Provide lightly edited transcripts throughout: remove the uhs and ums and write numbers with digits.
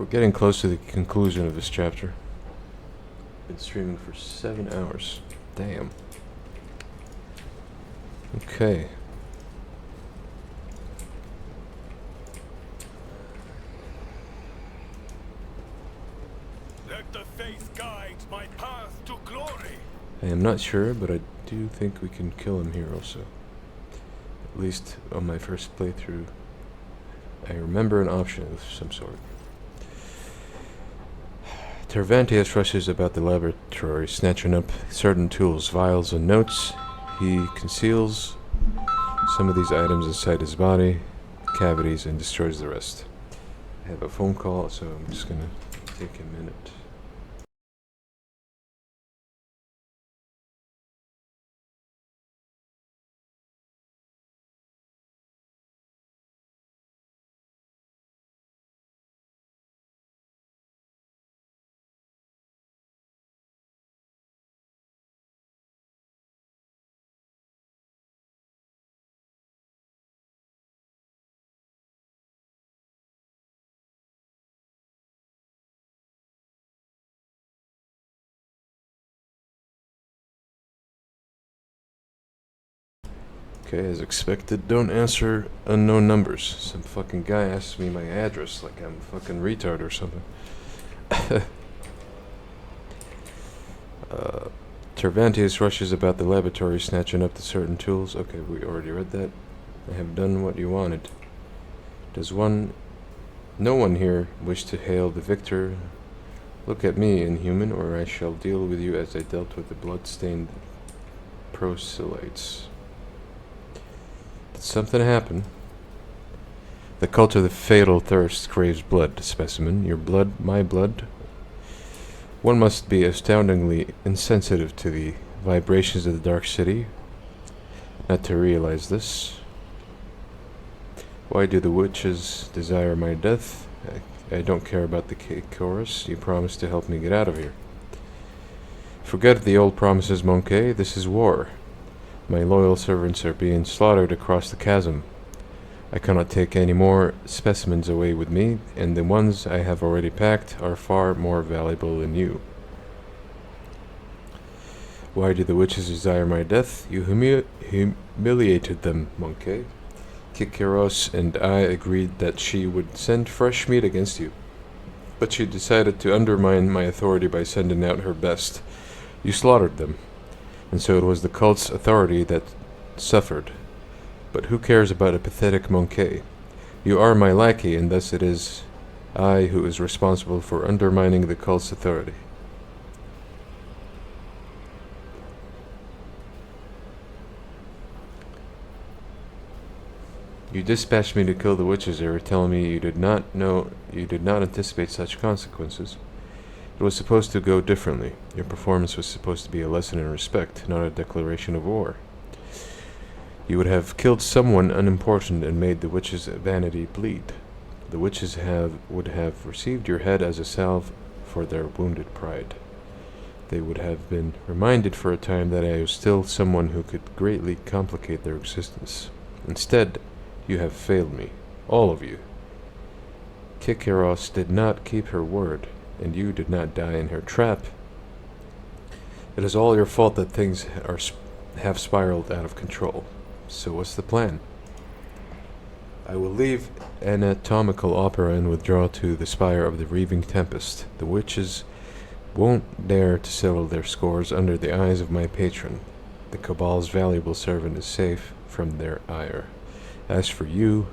We're getting close to the conclusion of this chapter. Been streaming for 7 hours. Damn. Okay. Let the faith guide my path to glory. I am not sure, but I do think we can kill him here also. At least on my first playthrough, I remember an option of some sort. Tervantius rushes about the laboratory, snatching up certain tools, vials, and notes. He conceals some of these items inside his body, cavities, and destroys the rest. I have a phone call, so I'm just gonna take a minute. Okay, as expected, don't answer unknown numbers. Some fucking guy asked me my address like I'm a fucking retard or something. Tervantius rushes about the laboratory, snatching up the certain tools. Okay, we already read that. I have done what you wanted. Does no one here wish to hail the victor? Look at me, inhuman, or I shall deal with you as I dealt with the blood-stained proselytes. Did something happen? The cult of the fatal thirst craves blood, specimen. Your blood, my blood. One must be astoundingly insensitive to the vibrations of the Dark City not to realize this. Why do the witches desire my death? I don't care about the chorus. You promised to help me get out of here. Forget the old promises, Monkey. This is war. My loyal servants are being slaughtered across the chasm. I cannot take any more specimens away with me, and the ones I have already packed are far more valuable than you. Why do the witches desire my death? You humiliated them, Monkey. Kikeros and I agreed that she would send fresh meat against you, but she decided to undermine my authority by sending out her best. You slaughtered them, and so it was the cult's authority that suffered. But who cares about a pathetic Monkey? You are my lackey, and thus it is I who is responsible for undermining the cult's authority. You dispatched me to kill the witches. They were telling me you did not anticipate such consequences. It was supposed to go differently. Your performance was supposed to be a lesson in respect, not a declaration of war. You would have killed someone unimportant and made the witches' vanity bleed. The witches would have received your head as a salve for their wounded pride. They would have been reminded for a time that I was still someone who could greatly complicate their existence. Instead, you have failed me, all of you. Kikeros did not keep her word, and you did not die in her trap. It is all your fault that things have spiraled out of control. So what's the plan? I will leave anatomical opera and withdraw to the spire of the Reaving Tempest. The witches won't dare to settle their scores under the eyes of my patron. The Cabal's valuable servant is safe from their ire. As for you,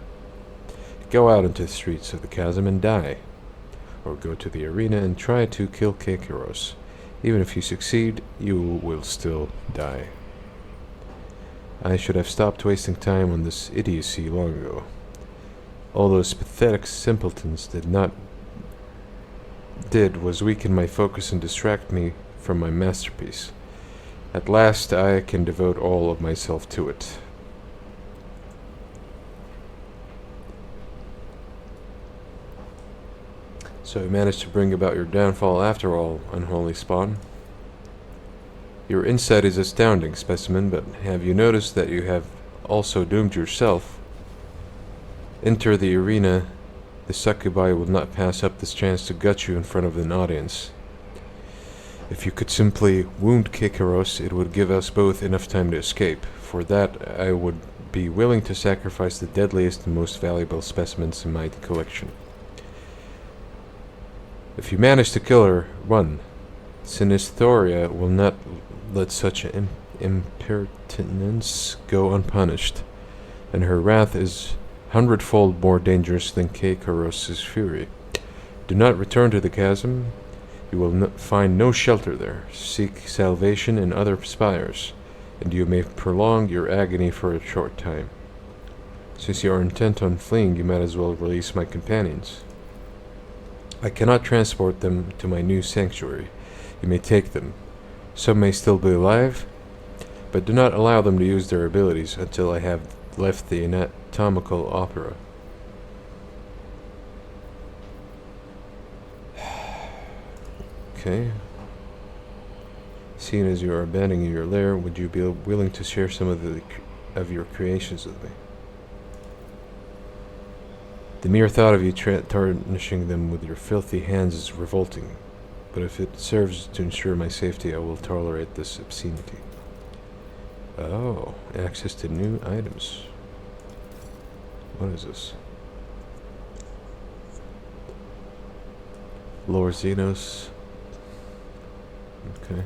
go out into the streets of the chasm and die. Or go to the arena and try to kill Kikeros. Even if you succeed, you will still die. I should have stopped wasting time on this idiocy long ago. All those pathetic simpletons did was weaken my focus and distract me from my masterpiece. At last I can devote all of myself to it. So you managed to bring about your downfall after all, unholy spawn. Your insight is astounding, specimen, but have you noticed that you have also doomed yourself? Enter the arena The succubi will not pass up this chance to gut you in front of an audience. If you could simply wound Kekaros, it would give us both enough time to escape. For that, I would be willing to sacrifice the deadliest and most valuable specimens in my collection. If you manage to kill her, run. Sinisthoria will not let such impertinence go unpunished, and her wrath is 100-fold more dangerous than Kekaros' fury. Do not return to the chasm. You will find no shelter there. Seek salvation in other spires, and you may prolong your agony for a short time. Since you are intent on fleeing, you might as well release my companions. I cannot transport them to my new sanctuary. You may take them. Some may still be alive, but do not allow them to use their abilities until I have left the anatomical opera. Okay. Seeing as you are abandoning your lair, would you be willing to share some of your creations with me? The mere thought of you tarnishing them with your filthy hands is revolting, but if it serves to ensure my safety, I will tolerate this obscenity. Oh, access to new items. What is this? Lore Xenos. Okay.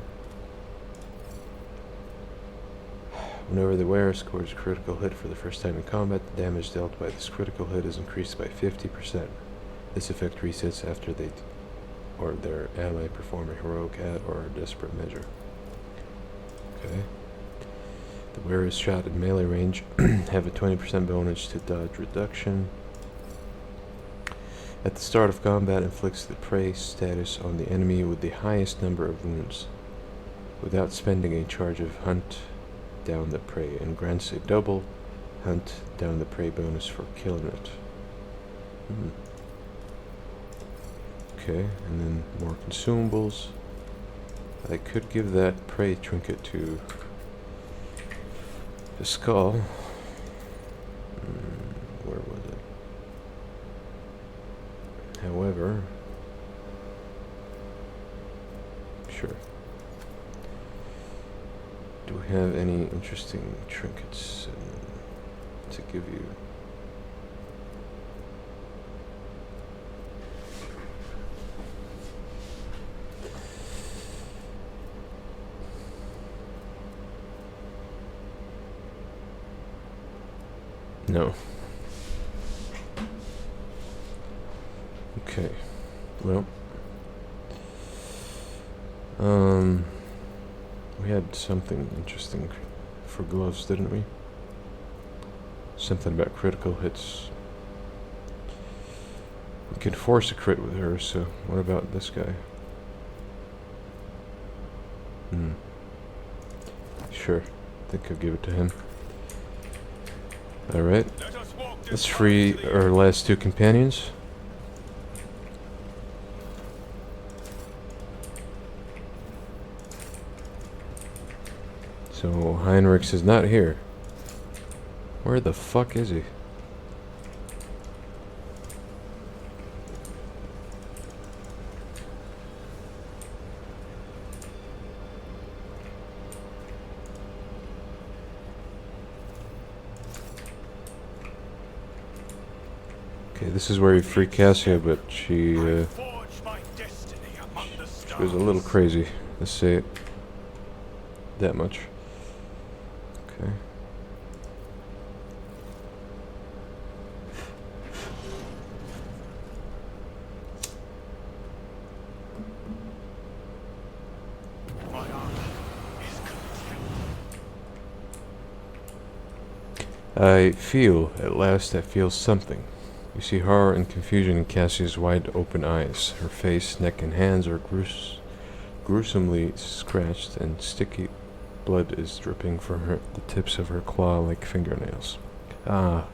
Whenever the wearer scores a critical hit for the first time in combat, the damage dealt by this critical hit is increased by 50%. This effect resets after they or their ally perform a heroic act or a desperate measure. Okay. The wearer is shot at melee range, have a 20% bonus to dodge reduction. At the start of combat, inflicts the prey status on the enemy with the highest number of wounds, without spending a charge of hunt down the prey, and grants a double hunt down the prey bonus for killing it. Okay, and then more consumables. I could give that prey trinket to the skull. Where was it? However, sure. Do we have any interesting trinkets to give you? No. Okay. Well. We had something interesting for gloves, didn't we? Something about critical hits. We could force a crit with her, so what about this guy? Sure. I think I'll give it to him. Alright. Let's free our last two companions. So Heinrichs is not here. Where the fuck is he? Okay, this is where you free Cassia, but she was a little crazy. Let's say it that much. Okay. At last I feel something. You see horror and confusion in Cassia's wide open eyes. Her face, neck, and hands are gruesomely scratched, and sticky blood is dripping from the tips of her claw-like fingernails. Ah,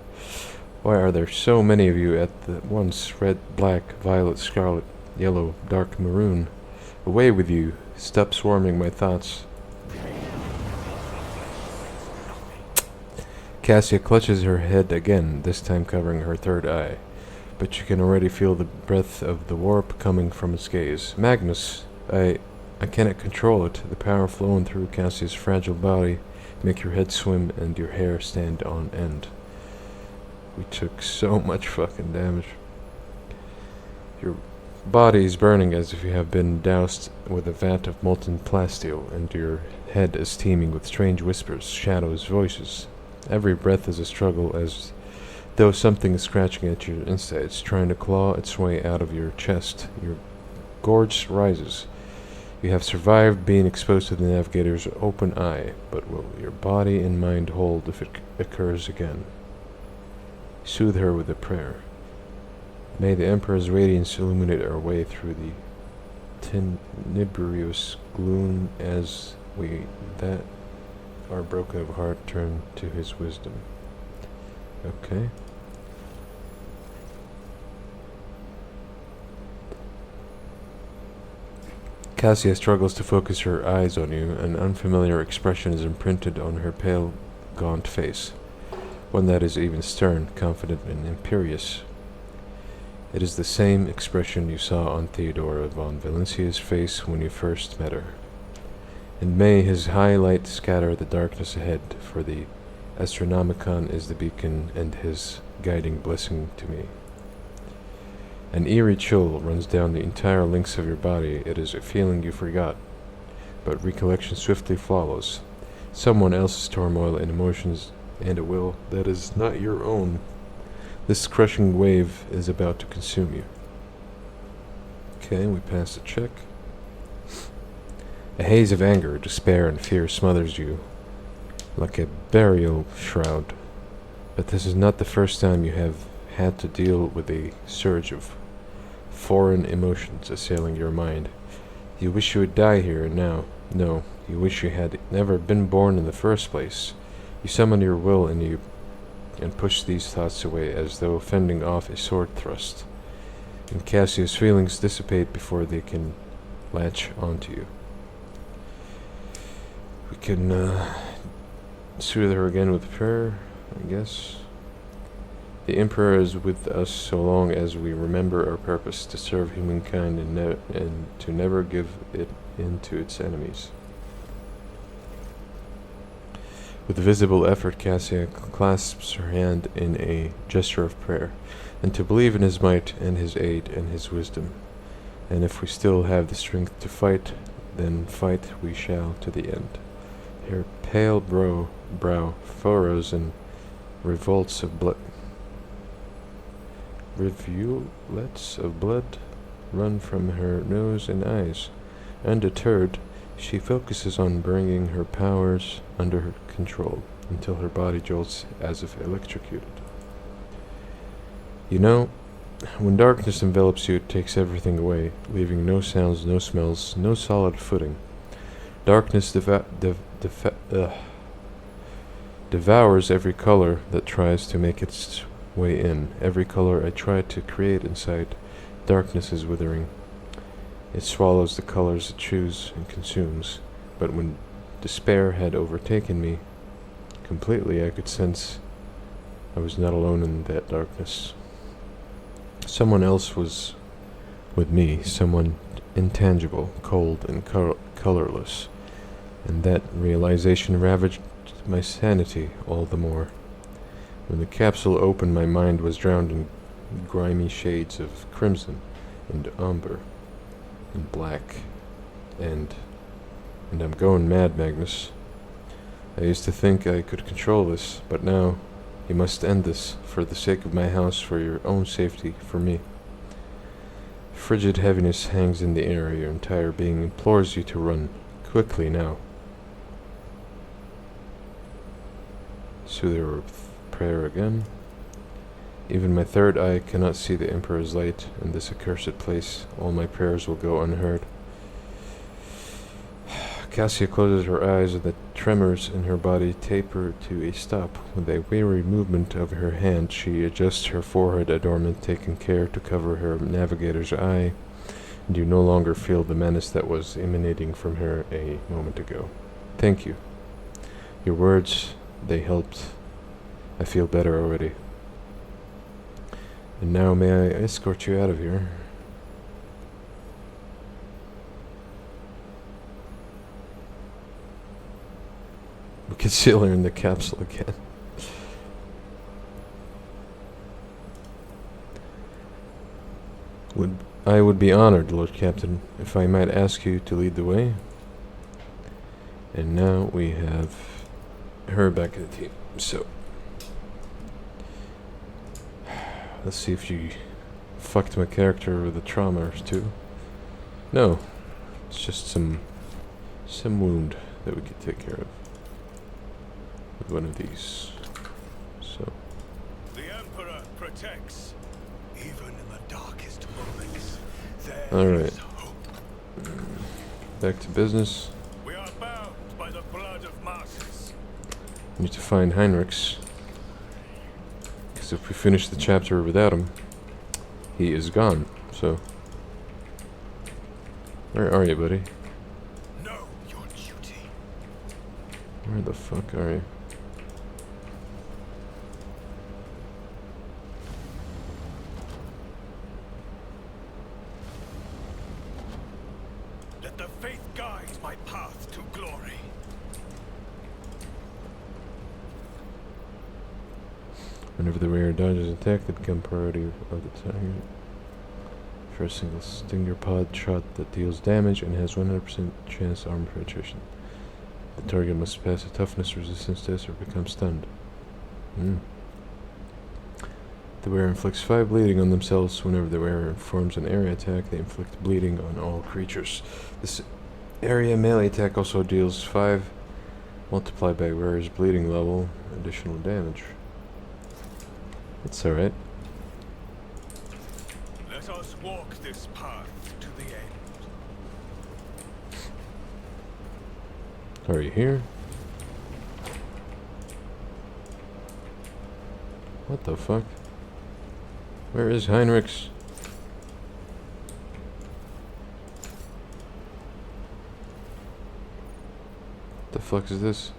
why are there so many of you at the once? Red, black, violet, scarlet, yellow, dark maroon. Away with you. Stop swarming my thoughts. Cassia clutches her head again, this time covering her third eye. but you can already feel the breath of the warp coming from its gaze. Magnus, I cannot control it. The power flowing through Cassia's fragile body make your head swim and your hair stand on end. We took so much fucking damage. Your body is burning as if you have been doused with a vat of molten plasteel, and your head is teeming with strange whispers, shadows, voices. Every breath is a struggle, as though something is scratching at your insides, trying to claw its way out of your chest. Your gorge rises. You have survived being exposed to the Navigator's open eye, but will your body and mind hold if it occurs again? Soothe her with a prayer. May the Emperor's radiance illuminate our way through the tenebrous gloom as we that are broken of heart turn to his wisdom. Okay. Cassia struggles to focus her eyes on you. An unfamiliar expression is imprinted on her pale, gaunt face, one that is even stern, confident, and imperious. It is the same expression you saw on Theodora von Valencia's face when you first met her. And may his high light scatter the darkness ahead, for the Astronomicon is the beacon and his guiding blessing to me. An eerie chill runs down the entire length of your body. It is a feeling you forgot, but recollection swiftly follows. Someone else's turmoil and emotions and a will that is not your own. This crushing wave is about to consume you. Okay, we pass the check. A haze of anger, despair, and fear smothers you like a burial shroud. But this is not the first time you have had to deal with a surge of foreign emotions assailing your mind. You wish you would die here and now. No, you wish you had never been born in the first place. You summon your will in you and push these thoughts away as though fending off a sword thrust. And Cassia's feelings dissipate before they can latch onto you. We can soothe her again with prayer, I guess. The Emperor is with us so long as we remember our purpose to serve humankind and to never give it in to its enemies. With visible effort, Cassia clasps her hand in a gesture of prayer, and to believe in his might and his aid and his wisdom. And if we still have the strength to fight, then fight we shall to the end. Her pale brow furrows and revolts of blood. Rivulets of blood run from her nose and eyes. Undeterred, she focuses on bringing her powers under her control until her body jolts as if electrocuted. You know, when darkness envelops you, it takes everything away, leaving no sounds, no smells, no solid footing. Darkness devours every color that tries to make its way in. Every color I try to create inside, darkness is withering. It swallows the colors it chews and consumes. But when despair had overtaken me completely, I could sense I was not alone in that darkness. Someone else was with me, someone intangible, cold, and colorless, and that realization ravaged my sanity all the more. When the capsule opened, my mind was drowned in grimy shades of crimson and umber and black, and I'm going mad, Magnus. I used to think I could control this, but now you must end this, for the sake of my house, for your own safety, for me. Frigid heaviness hangs in the air. Your entire being implores you to run quickly now. Soothe her with prayer again. Even my third eye cannot see the Emperor's light in this accursed place. All my prayers will go unheard. Cassia closes her eyes, and the tremors in her body taper to a stop. With a weary movement of her hand, she adjusts her forehead adornment, taking care to cover her navigator's eye, and you no longer feel the menace that was emanating from her a moment ago. Thank you. Your words, they helped. I feel better already. And now may I escort you out of here? We can seal her in the capsule again. I would be honored, Lord Captain, if I might ask you to lead the way. And now we have her back in the team. So, let's see if she fucked my character with a trauma or two. No, it's just some wound that we could take care of with one of these. So, The Emperor protects, even in the darkest moments. all There right, is hope. back to business. We are bound by the blood of martyrs. We need to find Heinrichs, because if we finish the chapter without him, he is gone. So, where are you, buddy? Know your duty. Where the fuck are you? Let the faith guide my path to glory. Whenever the wearer dodges attack, they become priority of the target. For a single stinger pod shot that deals damage and has 100% chance armor penetration. The target must pass a toughness resistance test or become stunned. The wearer inflicts 5 bleeding on themselves. Whenever the wearer performs an area attack, they inflict bleeding on all creatures. This area melee attack also deals 5 multiplied by wearer's bleeding level additional damage. It's alright. Let us walk this path to the end. Are you here? What the fuck? Where is Heinrichs? The fuck is this?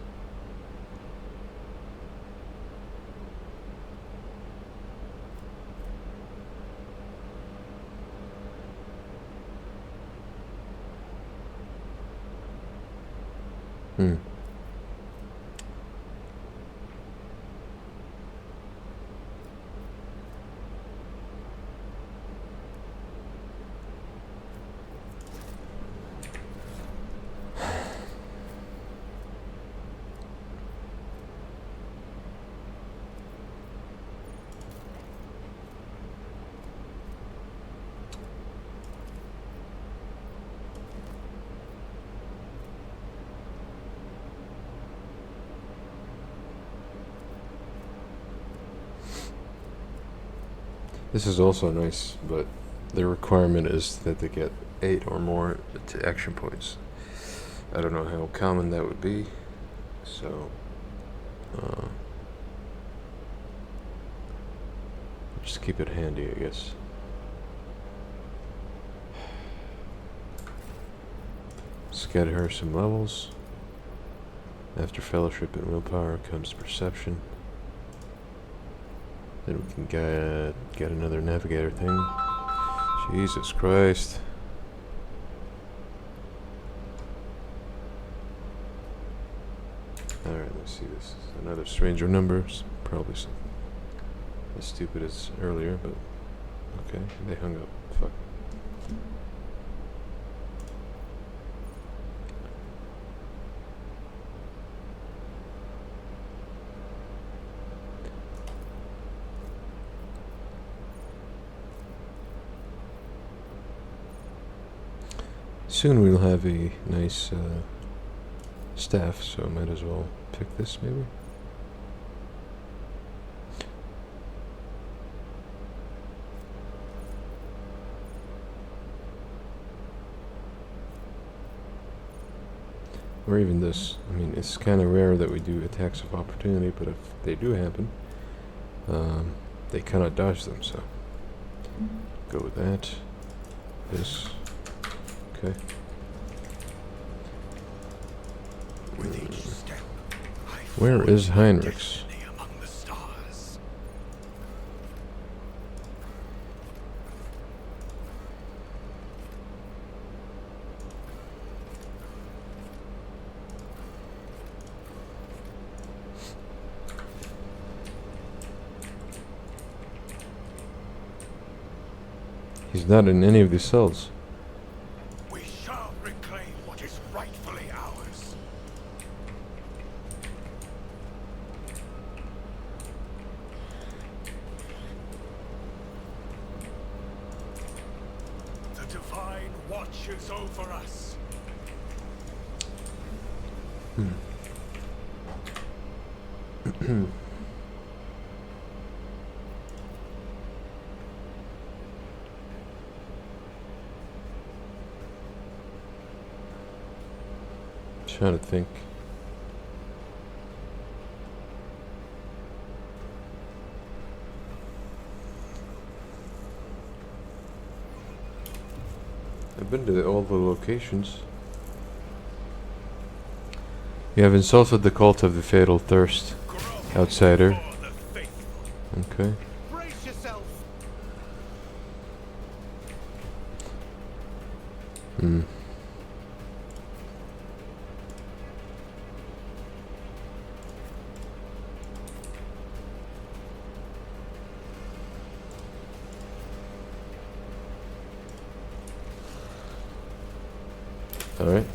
This is also nice, but the requirement is that they get 8 or more to action points. I don't know how common that would be, so just keep it handy, I guess. Let's get her some levels. After fellowship and willpower comes perception. Then we can get another navigator thing. Jesus Christ. Alright, let's see this. Another stranger numbers. Probably some as stupid as earlier, but okay, they hung up. Fuck. Soon we'll have a nice staff, so I might as well pick this maybe. Or even this. I mean, it's kind of rare that we do attacks of opportunity, but if they do happen, they cannot dodge them, so go with that. This. Okay. With each step, I Where is forge my Heinrichs? destiny among the stars. He's not in any of these cells. We shall reclaim what is rightfully ours. The Divine watches over us. Trying to think. I've been to all the locations. You have insulted the cult of the fatal thirst, outsider. For the faithful. Okay. Brace yourself. Hmm. All right.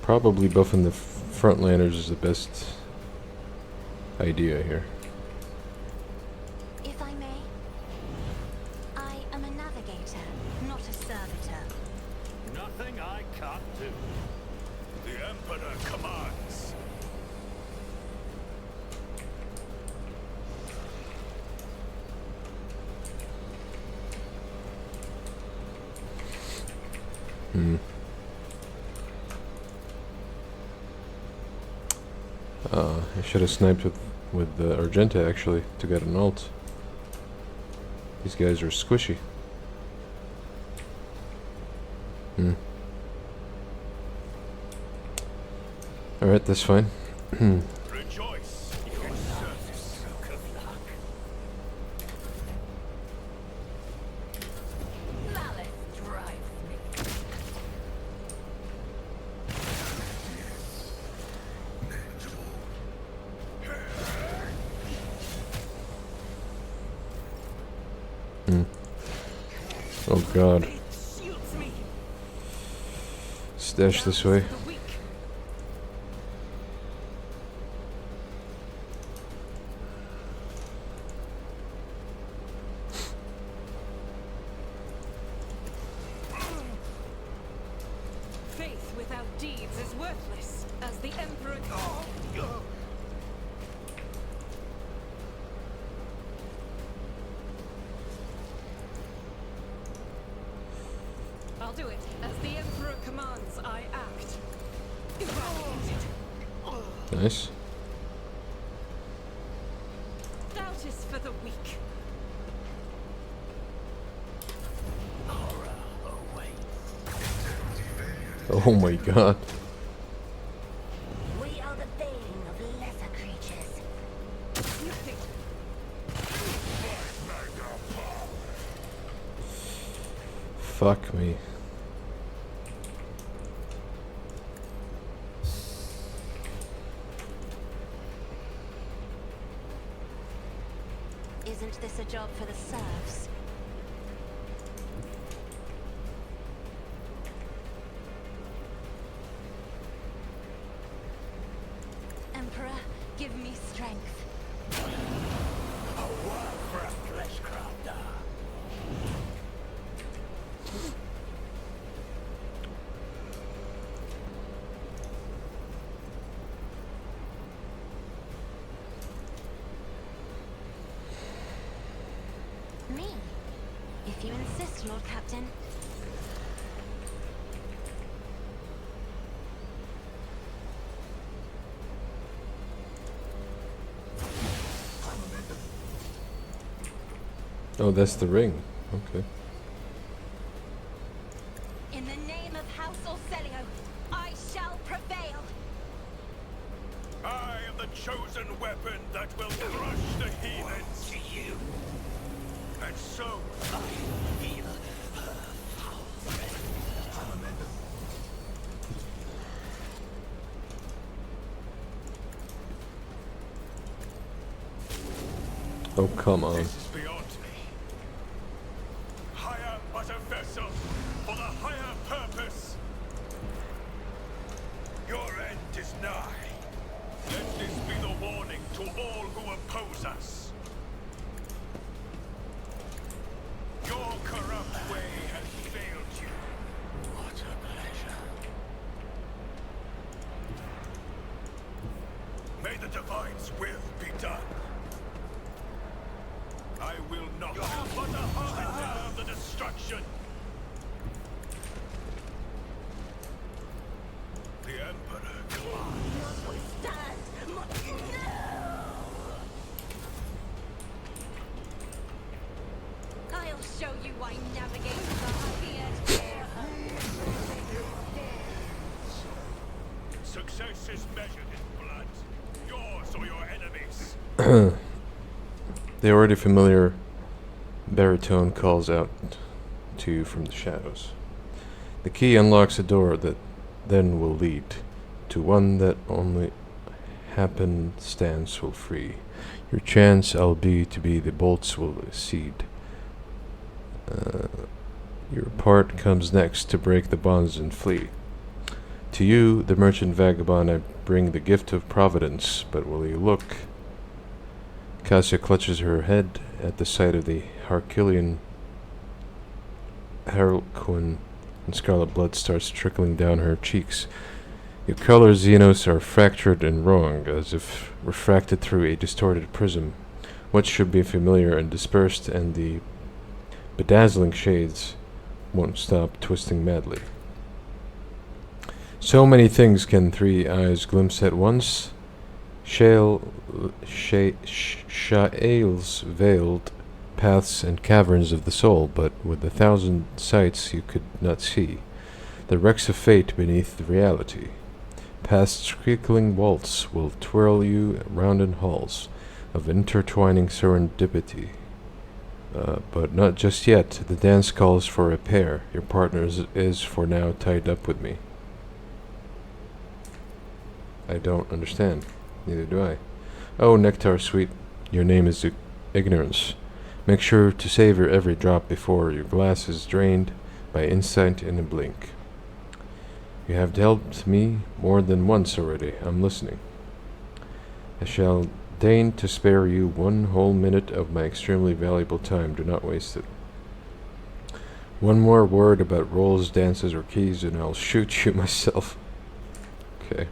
Probably buffing the frontlanders is the best idea here. If I may, I am a navigator, not a servitor. Nothing I can't do. The Emperor commands. Hmm. I should have sniped with the Argenta actually to get an ult. These guys are squishy. Hmm. Alright, that's fine. Rejoice. Your service, stroke of luck. Malice drives me. Hmm. Oh god. It shields me. Stash this way. The weak. Faith without deeds is worthless, as the Emperor. I'll do it. As the Emperor commands, I act. Evaluate. Nice. Doubt is for the weak. Oh my god. We are the bane of lesser creatures. You think Fuck me. isn't this a job for the serfs? Emperor, give me strength. A work for a fleshcrafter. Me? If you insist, Lord Captain. Oh, that's the ring. Okay. In the name of House Orselio, I shall prevail. I am the chosen weapon that will crush the heathens to you. And so I feel her foul breath. Oh, come on. This is beyond me. I am but a vessel for the higher purpose. Your end is nigh. Let this be the warning to all who oppose us. Your corrupt way has failed you. What a pleasure. May the Divine's will be done. I will not have but a harbinger of the destruction. The Emperor commands. I'll show you why navigators are here. Success is measured in blood. Yours or your enemies. The already familiar baritone calls out to you from the shadows. The key unlocks a door that then will lead to one that only happenstance will free. Your chance I'll be to be the bolts will seed. Your part comes next to break the bonds and flee. To you, the merchant vagabond, I bring the gift of providence, but will you look? Cassia clutches her head at the sight of the Harquillian Harlequin, and scarlet blood starts trickling down her cheeks. Your colors, Xenos, are fractured and wrong, as if refracted through a distorted prism. What should be familiar and dispersed, and the bedazzling shades won't stop twisting madly. So many things can three eyes glimpse at once. Shales veiled paths and caverns of the soul, but with 1,000 sights you could not see. The wrecks of fate beneath the reality. Past creakling vaults will twirl you round in halls of intertwining serendipity. But not just yet. The dance calls for a pair. Your partner is for now tied up with me. I don't understand. Neither do I. Oh, nectar sweet, your name is ignorance. Make sure to savor every drop before your glass is drained by insight in a blink. You have helped me more than once already. I'm listening. I shall deign to spare you 1 whole minute of my extremely valuable time. Do not waste it. One more word about rolls, dances, or keys, and I'll shoot you myself. Okay.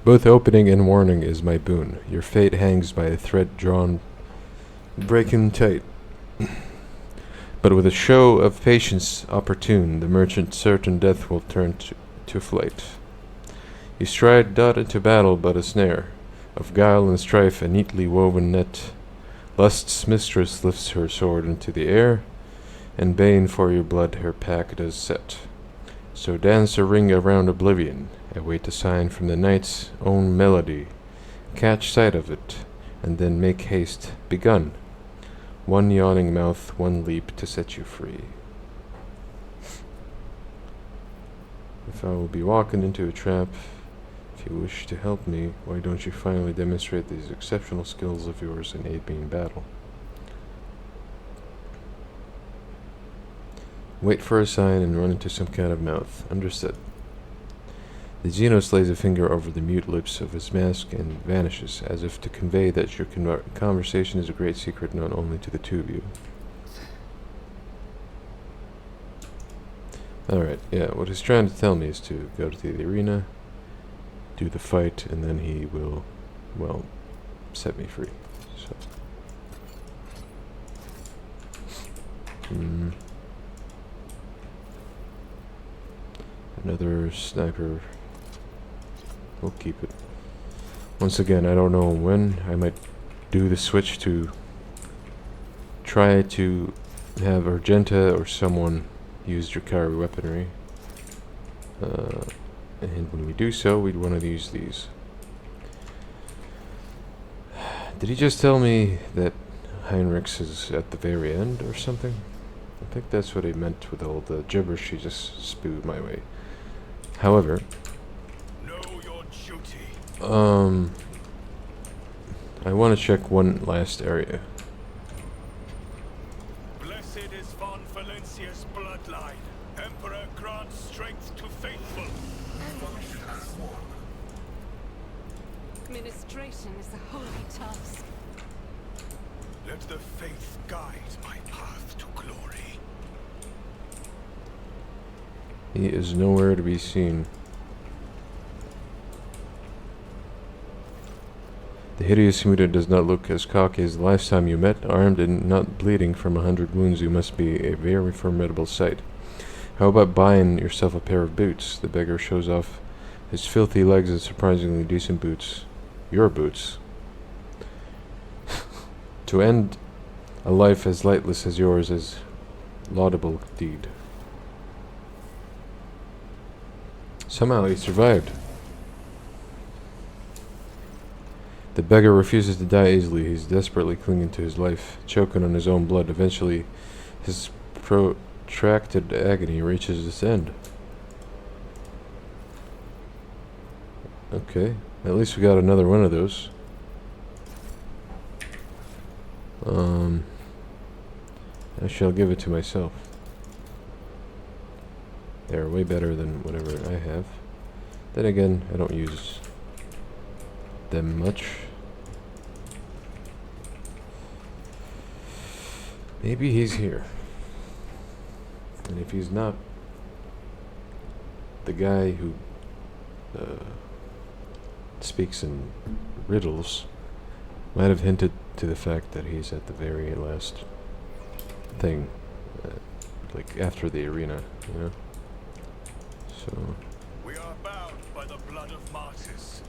Both opening and warning is my boon. Your fate hangs by a thread drawn, breaking tight. But with a show of patience opportune, the merchant's certain death will turn to flight. You stride not into battle, but a snare of guile and strife, a neatly woven net. Lust's mistress lifts her sword into the air, and bane for your blood her pack does set. So dance a ring around oblivion. Await a sign from the night's own melody. Catch sight of it, and then make haste. Begun. 1 yawning mouth, 1 leap to set you free. If I will be walking into a trap, if you wish to help me, why don't you finally demonstrate these exceptional skills of yours and aid me in battle? Wait for a sign and run into some kind of mouth. Understood. The Xenos lays a finger over the mute lips of his mask and vanishes, as if to convey that your conversation is a great secret known only to the two of you. Alright, yeah, what he's trying to tell me is to go to the arena, do the fight, and then he will, well, set me free. So. Another sniper. We'll keep it. Once again, I don't know when. I might do the switch to try to have Argenta or someone use Drakari weaponry. And when we do so, we'd want to use these. Did he just tell me that Heinrichs is at the very end or something? I think that's what he meant with all the gibberish he just spewed my way. However, Know your duty. I want to check one last area. Valencia's bloodline. Emperor grants strength to faithful. Administration is a holy task. Let the faith guide my path to glory. He is nowhere to be seen. The hideous Muta does not look as cocky as the last time you met. Armed and not bleeding from 100 wounds, you must be a very formidable sight. How about buying yourself a pair of boots? The beggar shows off his filthy legs and surprisingly decent boots. Your boots. To end a life as lightless as yours is laudable deed. Somehow he survived. The beggar refuses to die easily. He's desperately clinging to his life, choking on his own blood. Eventually, his protracted agony reaches its end. Okay, at least we got another one of those. I shall give it to myself. They're way better than whatever I have. Then again, I don't use them much. Maybe he's here. And if he's not the guy who speaks in riddles, might have hinted to the fact that he's at the very last thing, like after the arena, you know? So We are bound by the blood of martyrs.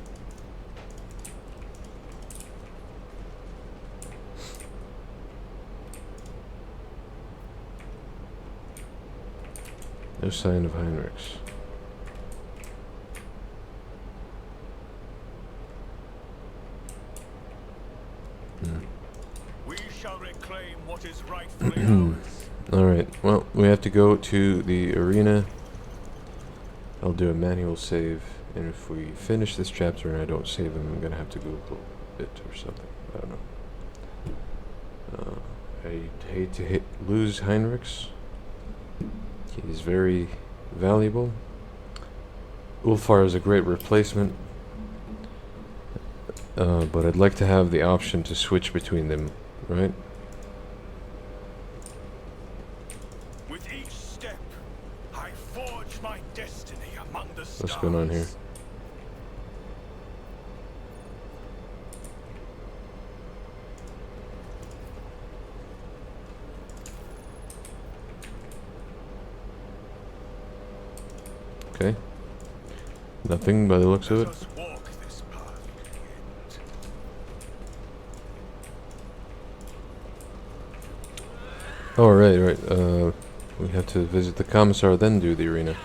no sign of Heinrichs. We shall reclaim what is rightfully ours. Alright, well, we have to go to the arena. I'll do a manual save, and if we finish this chapter and I don't save him, I'm gonna have to Google it or something. I don't know. I hate to lose Heinrichs. He's very valuable. Ulfar is a great replacement, but I'd like to have the option to switch between them, right? With each step, I forge my destiny among the stars. What's going on here? Okay. Nothing by the looks of Let it. us walk this path to the end. Oh, right. We have to visit the commissar, then do the arena.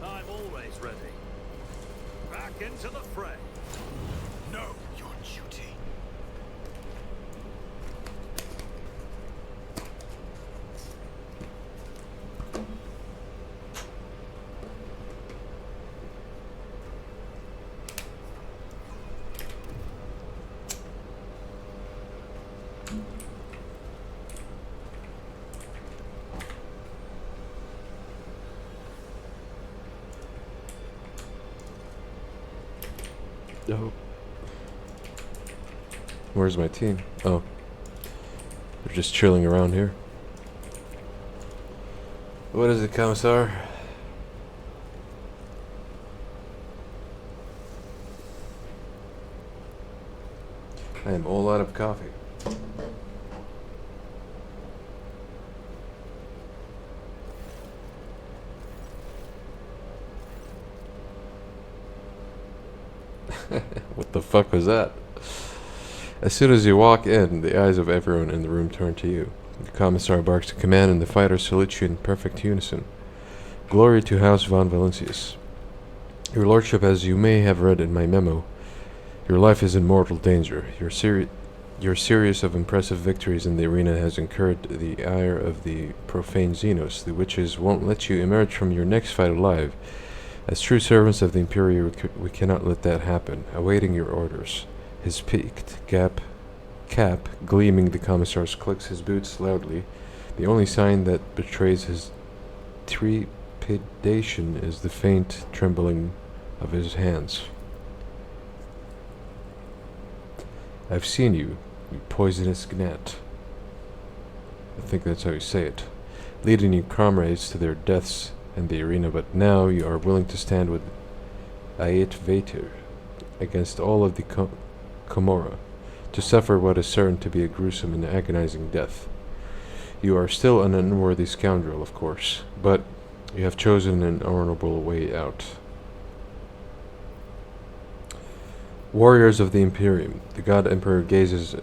I'm always ready. Back into the fray. Know your duty. Oh. Where's my team? Oh. They're just chilling around here. What is it, Commissar? I am all out of coffee. What the fuck was that? As soon as you walk in, the eyes of everyone in the room turn to you. The commissar barks a command and the fighters salute you in perfect unison. Glory to House von Valencius. Your lordship, as you may have read in my memo, your life is in mortal danger. Your series of impressive victories in the arena has incurred the ire of the profane Xenos. The witches won't let you emerge from your next fight alive. As true servants of the Imperium, we cannot let that happen. Awaiting your orders. His peaked gap cap gleaming, the commissar clicks his boots loudly. The only sign that betrays his trepidation is the faint trembling of his hands. I've seen you, you poisonous gnat. I think that's how you say it. Leading your comrades to their deaths in the arena, but now you are willing to stand with Ait Vater against all of the Komora, to suffer what is certain to be a gruesome and agonizing death. You are still an unworthy scoundrel, of course, but you have chosen an honorable way out. Warriors of the Imperium, the God Emperor gazes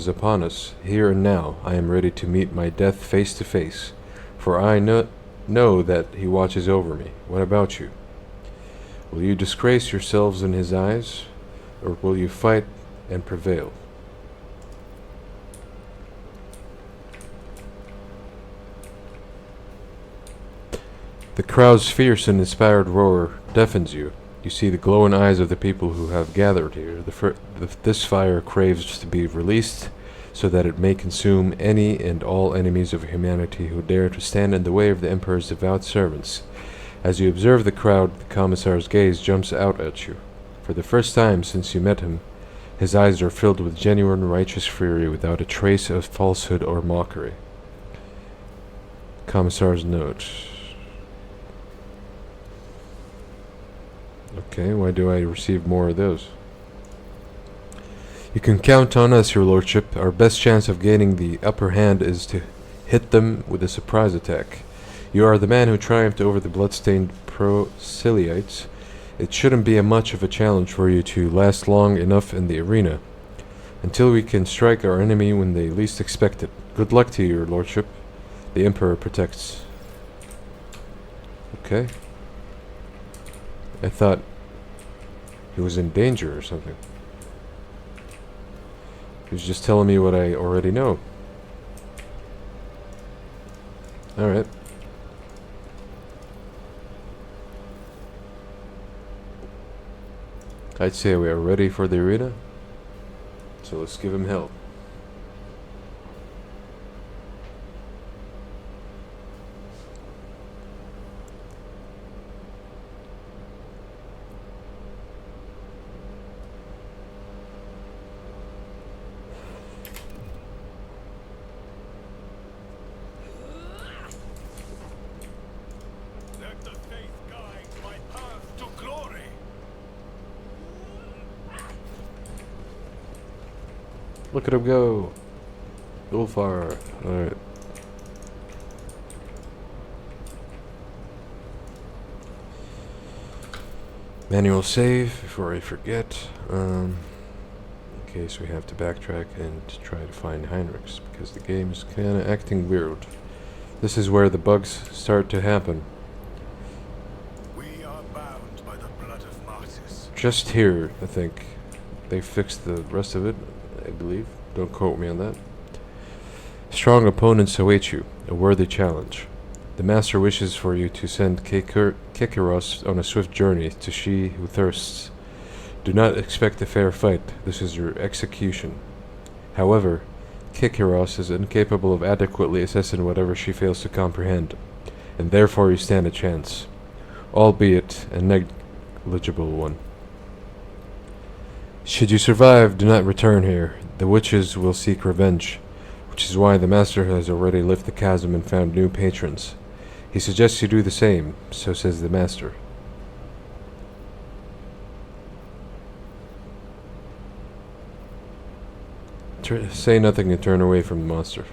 upon us. Here and now, I am ready to meet my death face to face, for I know that he watches over me. What about you? Will you disgrace yourselves in his eyes, or will you fight and prevail? The crowd's fierce and inspired roar deafens you. You see the glowing eyes of the people who have gathered here. This fire craves to be released so that it may consume any and all enemies of humanity who dare to stand in the way of the Emperor's devout servants. As you observe the crowd, the commissar's gaze jumps out at you. For the first time since you met him, his eyes are filled with genuine righteous fury without a trace of falsehood or mockery. Commissar's note. Okay, why do I receive more of those? You can count on us, your lordship. Our best chance of gaining the upper hand is to hit them with a surprise attack. You are the man who triumphed over the bloodstained proselytes. It shouldn't be much of a challenge for you to last long enough in the arena, until we can strike our enemy when they least expect it. Good luck to you, your lordship. The Emperor protects. Okay. I thought he was in danger or something. He was just telling me what I already know. Alright. I'd say we are ready for the arena. So let's give him hell. Let the faith guide my path to glory. Look at him go. Go far. Alright. Manual save before I forget. In case we have to backtrack and try to find Heinrichs, because the game is kinda acting weird. This is where the bugs start to happen. We are bound by the blood of martyrs. Just here, I think. They fixed the rest of it, I believe. Don't quote me on that. Strong opponents await you, a worthy challenge. The Master wishes for you to send Kikaros on a swift journey to she who thirsts. Do not expect a fair fight. This is your execution. However, Kikaros is incapable of adequately assessing whatever she fails to comprehend, and therefore you stand a chance, albeit a negligible one. Should you survive, do not return here. The witches will seek revenge, which is why the Master has already lifted the chasm and found new patrons. He suggests you do the same, so says the Master. Say nothing and turn away from the monster.